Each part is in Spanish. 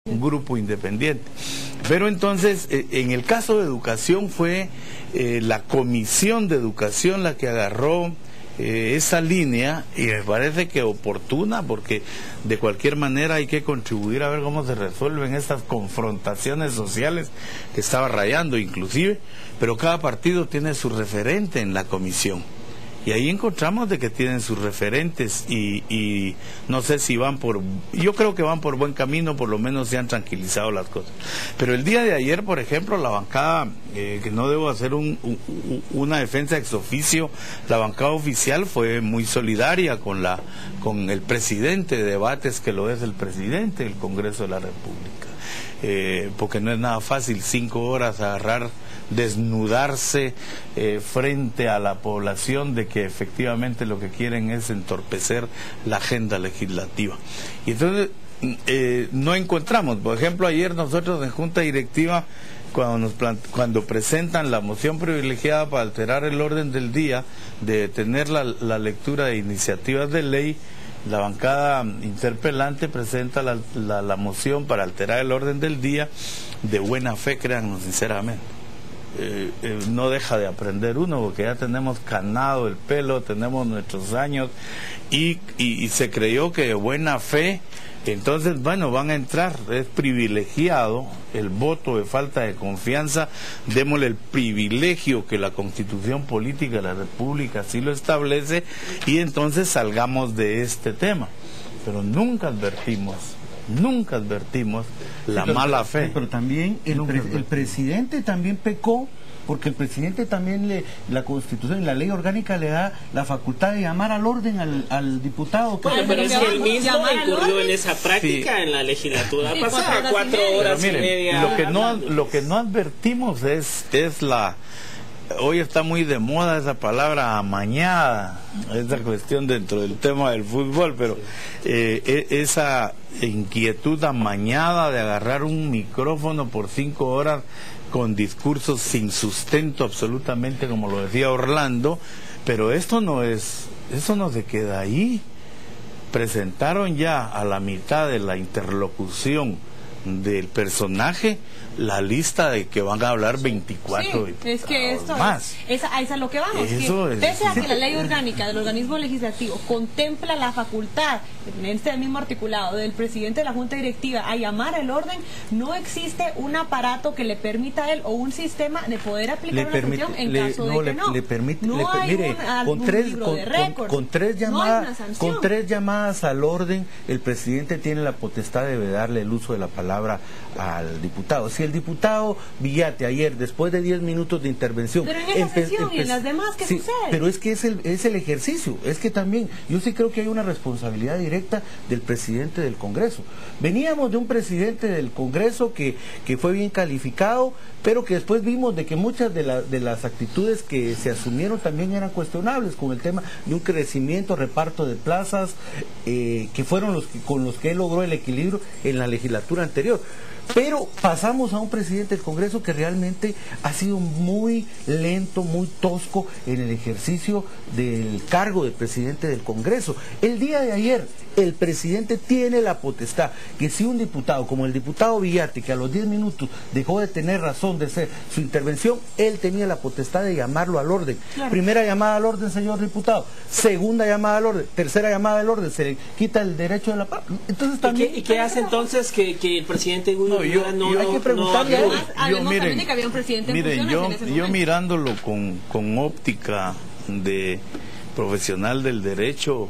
un grupo independiente. Pero entonces, en el caso de educación fue la Comisión de Educación la que agarró esa línea, y me parece que oportuna, porque de cualquier manera hay que contribuir a ver cómo se resuelven estas confrontaciones sociales que estaba rayando inclusive, pero cada partido tiene su referente en la comisión. Y ahí encontramos de que tienen sus referentes y no sé si van yo creo que van por buen camino, por lo menos se han tranquilizado las cosas. Pero el día de ayer, por ejemplo, la bancada, que no debo hacer una defensa ex oficio, la bancada oficial fue muy solidaria con el presidente de debates, que lo es el presidente del Congreso de la República. Porque no es nada fácil 5 horas agarrar, desnudarse frente a la población de que efectivamente lo que quieren es entorpecer la agenda legislativa. Y entonces no encontramos, por ejemplo, ayer nosotros en Junta Directiva, cuando presentan la moción privilegiada para alterar el orden del día, de tener la lectura de iniciativas de ley, la bancada interpelante presenta la moción para alterar el orden del día de buena fe, créannos sinceramente. No deja de aprender uno, porque ya tenemos canado el pelo, tenemos nuestros años, y se creyó que de buena fe, entonces bueno, van a entrar, es privilegiado el voto de falta de confianza, démosle el privilegio que la Constitución Política de la República así lo establece, y entonces salgamos de este tema. Pero nunca advertimos la mala fe. Pero también el presidente también pecó, porque el presidente también la Constitución y la ley orgánica le da la facultad de llamar al orden al diputado. Bueno, pero es que él mismo incurrió en esa práctica, sí, en la legislatura pasada, 4 horas y media. Lo que no advertimos es hoy está muy de moda esa palabra amañada, esa cuestión dentro del tema del fútbol, pero esa inquietud amañada de agarrar un micrófono por 5 horas con discursos sin sustento absolutamente, como lo decía Orlando, pero eso no se queda ahí. Presentaron ya a la mitad de la interlocución del personaje la lista de que van a hablar 24 sí, es que esto más. Es a lo que vamos. Pese a que la ley orgánica del organismo legislativo contempla la facultad, en este mismo articulado, del presidente de la Junta Directiva a llamar el orden, no existe un aparato que le permita a él o un sistema de poder aplicar una sanción en caso de que no. Mire, con tres llamadas al orden, el presidente tiene la potestad de darle el uso de la palabra al diputado. Si el diputado Villate ayer, después de 10 minutos de intervención, pero en esa sesión y en las demás, ¿qué sucede? Pero es que es el ejercicio, es que también yo sí creo que hay una responsabilidad directa del presidente del Congreso. Veníamos de un presidente del Congreso que fue bien calificado, pero que después vimos de que muchas de las actitudes que se asumieron también eran cuestionables, con el tema de un crecimiento, reparto de plazas, que fueron con los que él logró el equilibrio en la legislatura anterior. Pero pasamos a un presidente del Congreso que realmente ha sido muy lento, muy tosco en el ejercicio del cargo de presidente del Congreso. El día de ayer, el presidente tiene la potestad que si un diputado, como el diputado Villate, que a los 10 minutos dejó de tener razón de ser su intervención, él tenía la potestad de llamarlo al orden. Claro. Primera llamada al orden, señor diputado. Segunda llamada al orden. Tercera llamada al orden. Se le quita el derecho de la palabra. Entonces también. ¿Y qué hace entonces que el presidente yo hay que preguntarle yo mirándolo con óptica de profesional del derecho,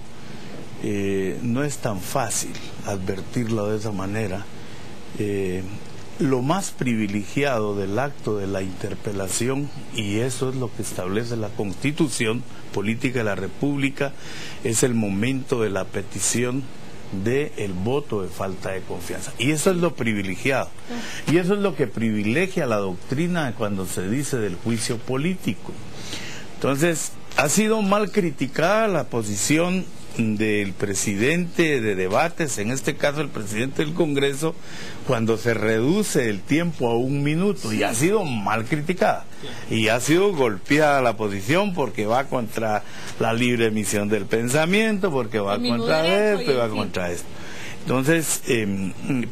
no es tan fácil advertirlo de esa manera. Lo más privilegiado del acto de la interpelación, y eso es lo que establece la Constitución Política de la República, es el momento de la petición del voto de falta de confianza. Y eso es lo privilegiado. Y eso es lo que privilegia la doctrina cuando se dice del juicio político. Entonces, ha sido mal criticada la posición del presidente de debates, en este caso el presidente del Congreso, cuando se reduce el tiempo a 1 minuto, y ha sido mal criticada y ha sido golpeada la posición, porque va contra la libre emisión del pensamiento, porque va contra esto y va contra esto. Entonces,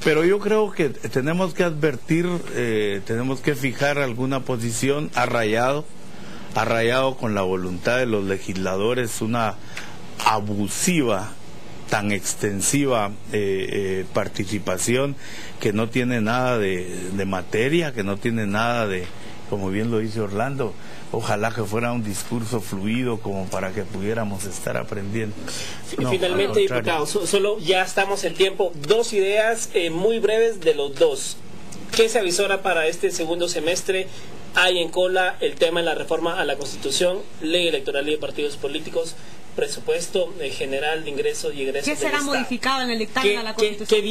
pero yo creo que tenemos que advertir, tenemos que fijar alguna posición a rayado con la voluntad de los legisladores, una abusiva, tan extensiva participación que no tiene nada de materia, que no tiene nada de, como bien lo dice Orlando, ojalá que fuera un discurso fluido como para que pudiéramos estar aprendiendo. No, finalmente, diputado, solo ya estamos en tiempo. 2 ideas muy breves de los dos. ¿Qué se avisora para este segundo semestre? Hay en cola el tema de la reforma a la Constitución, ley electoral y de partidos políticos, presupuesto general de ingresos y egresos. ¿Qué será modificado en el dictamen a la Constitución?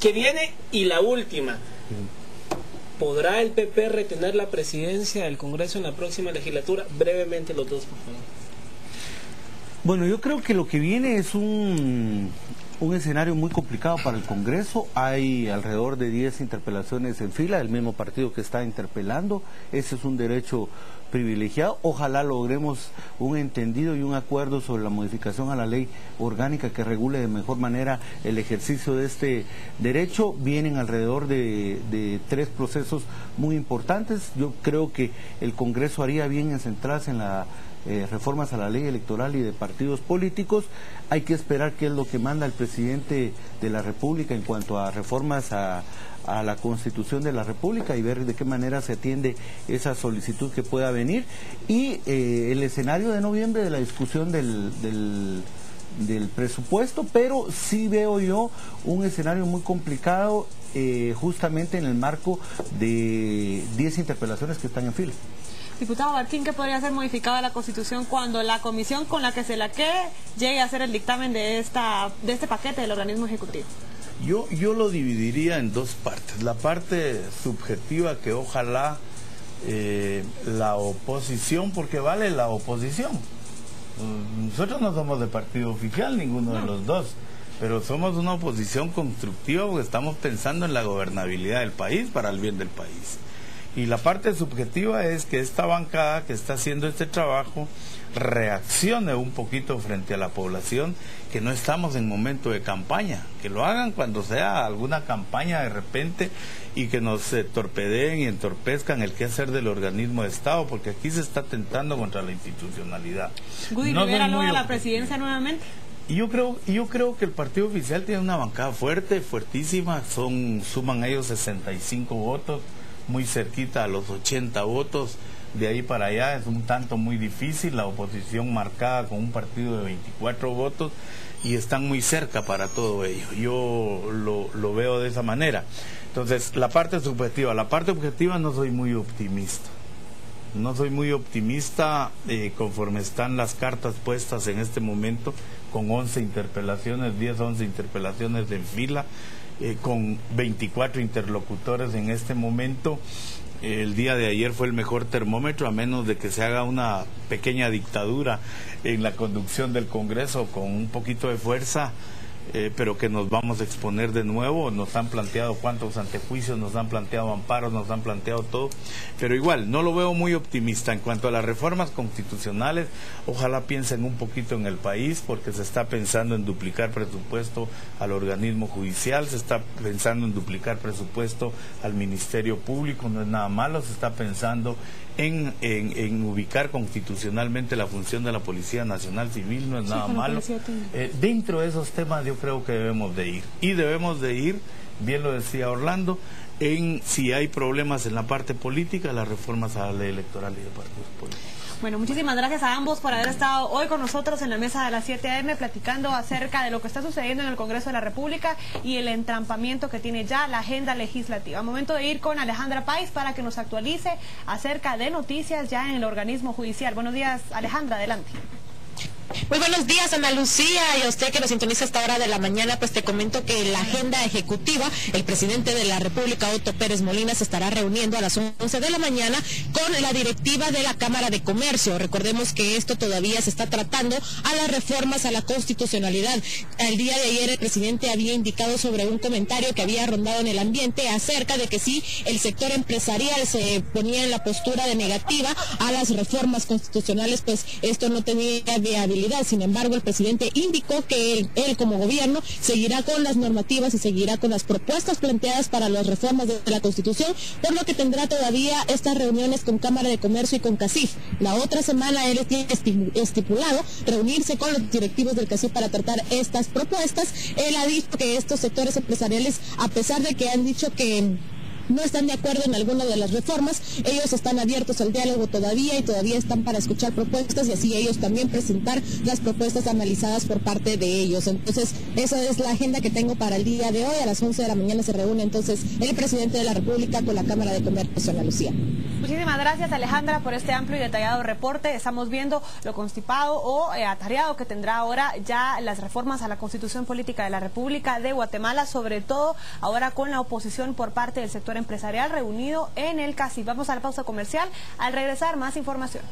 Que viene y la última. ¿Podrá el PP retener la presidencia del Congreso en la próxima legislatura? Brevemente los dos, por favor. Bueno, yo creo que lo que viene es un escenario muy complicado para el Congreso. Hay alrededor de 10 interpelaciones en fila del mismo partido que está interpelando. Ese es un derecho privilegiado. Ojalá logremos un entendido y un acuerdo sobre la modificación a la ley orgánica que regule de mejor manera el ejercicio de este derecho. Vienen alrededor de 3 procesos muy importantes. Yo creo que el Congreso haría bien en centrarse en la reformas a la ley electoral y de partidos políticos. Hay que esperar qué es lo que manda el presidente de la República en cuanto a reformas a la Constitución de la República y ver de qué manera se atiende esa solicitud que pueda venir. Y el escenario de noviembre de la discusión del presupuesto, pero sí veo yo un escenario muy complicado justamente en el marco de 10 interpelaciones que están en fila. Diputado Barquín, ¿qué podría ser modificado de la Constitución cuando la comisión con la que se la quede llegue a hacer el dictamen de este paquete del organismo ejecutivo? Yo lo dividiría en 2 partes. La parte subjetiva, que ojalá la oposición, porque vale la oposición. Nosotros no somos de partido oficial, ninguno de los dos, pero somos una oposición constructiva porque estamos pensando en la gobernabilidad del país para el bien del país. Y la parte subjetiva es que esta bancada que está haciendo este trabajo reaccione un poquito frente a la población, que no estamos en momento de campaña, que lo hagan cuando sea alguna campaña de repente y que nos torpedeen y entorpezcan el quehacer del organismo de Estado, porque aquí se está atentando contra la institucionalidad. Gudy Rivera logra a la presidencia nuevamente. Y yo creo que el partido oficial tiene una bancada fuerte, fuertísima, suman ellos 65 votos, muy cerquita a los 80 votos. De ahí para allá es un tanto muy difícil, la oposición marcada con un partido de 24 votos y están muy cerca para todo ello. Yo lo veo de esa manera. Entonces, la parte subjetiva, la parte objetiva no soy muy optimista. No soy muy optimista conforme están las cartas puestas en este momento, con 11 interpelaciones, 11 interpelaciones en fila, con 24 interlocutores en este momento. El día de ayer fue el mejor termómetro, a menos de que se haga una pequeña dictadura en la conducción del Congreso con un poquito de fuerza, pero que nos vamos a exponer de nuevo. Nos han planteado cuántos antejuicios, nos han planteado amparos, nos han planteado todo, pero igual no lo veo muy optimista. En cuanto a las reformas constitucionales, ojalá piensen un poquito en el país, porque se está pensando en duplicar presupuesto al organismo judicial, se está pensando en duplicar presupuesto al Ministerio Público, no es nada malo, se está pensando en ubicar constitucionalmente la función de la Policía Nacional Civil, no es nada malo. Dentro de esos temas yo creo que debemos de ir, y debemos de ir, bien lo decía Orlando, en si hay problemas en la parte política, las reformas a la ley electoral y de partidos políticos. Bueno, muchísimas gracias a ambos por haber estado hoy con nosotros en la mesa de las 7 a.m. platicando acerca de lo que está sucediendo en el Congreso de la República y el entrampamiento que tiene ya la agenda legislativa. Momento de ir con Alejandra Páez para que nos actualice acerca de noticias ya en el organismo judicial. Buenos días, Alejandra, adelante. Muy buenos días, Ana Lucía, y a usted que nos sintoniza a esta hora de la mañana. Pues te comento que en la agenda ejecutiva, el presidente de la República, Otto Pérez Molina, se estará reuniendo a las 11 de la mañana con la directiva de la Cámara de Comercio. Recordemos que esto todavía se está tratando a las reformas a la constitucionalidad. El día de ayer el presidente había indicado sobre un comentario que había rondado en el ambiente acerca de que si el sector empresarial se ponía en la postura de negativa a las reformas constitucionales, pues esto no tenía viabilidad Sin embargo, el presidente indicó que él como gobierno seguirá con las normativas y seguirá con las propuestas planteadas para las reformas de la Constitución, por lo que tendrá todavía estas reuniones con Cámara de Comercio y con CACIF. La otra semana él tiene estipulado reunirse con los directivos del CACIF para tratar estas propuestas. Él ha dicho que estos sectores empresariales, a pesar de que han dicho que no están de acuerdo en alguna de las reformas, ellos están abiertos al diálogo todavía y todavía están para escuchar propuestas y así ellos también presentar las propuestas analizadas por parte de ellos. Entonces, esa es la agenda que tengo para el día de hoy. A las 11 de la mañana se reúne entonces el presidente de la República con la Cámara de Comercio, Ana Lucía. Muchísimas gracias, Alejandra, por este amplio y detallado reporte. Estamos viendo lo constipado o atareado que tendrá ahora ya las reformas a la Constitución Política de la República de Guatemala, sobre todo ahora con la oposición por parte del sector empresarial reunido en el CACIF. Vamos a la pausa comercial. Al regresar, más información.